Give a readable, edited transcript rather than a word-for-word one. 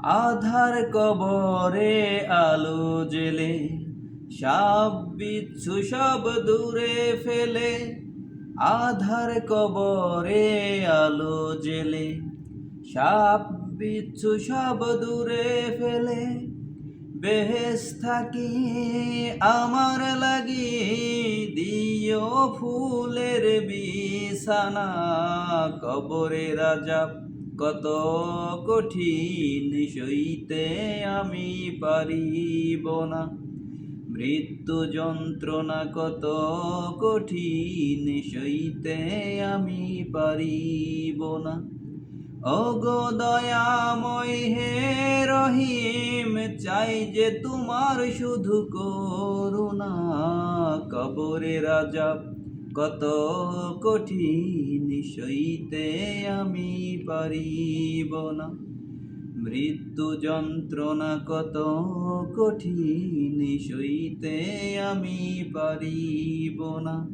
আধার কবরে আলো জেলে সাপ বিচ্ছু সব দূরে ফেলে। আধার কবরে আলো জেলে সাপ বিচ্ছু সব দূরে ফেলে। বেহেশ থাকি আমার লাগি দিও ফুলের বিছানা। কবরে রাজা কত কঠিন সইতে আমি পারিব না। মৃত্যু যন্ত্রণা কত কঠিন সইতে আমি পারিব না। ওগো দয়াময় হে রহিম, চাই যে তোমার শুধু করুণা। কবরে রাজা কত কঠিন সইতে আমি পারিব না। মৃত্যু যন্ত্রণা কত কঠিন সইতে আমি পারিব না।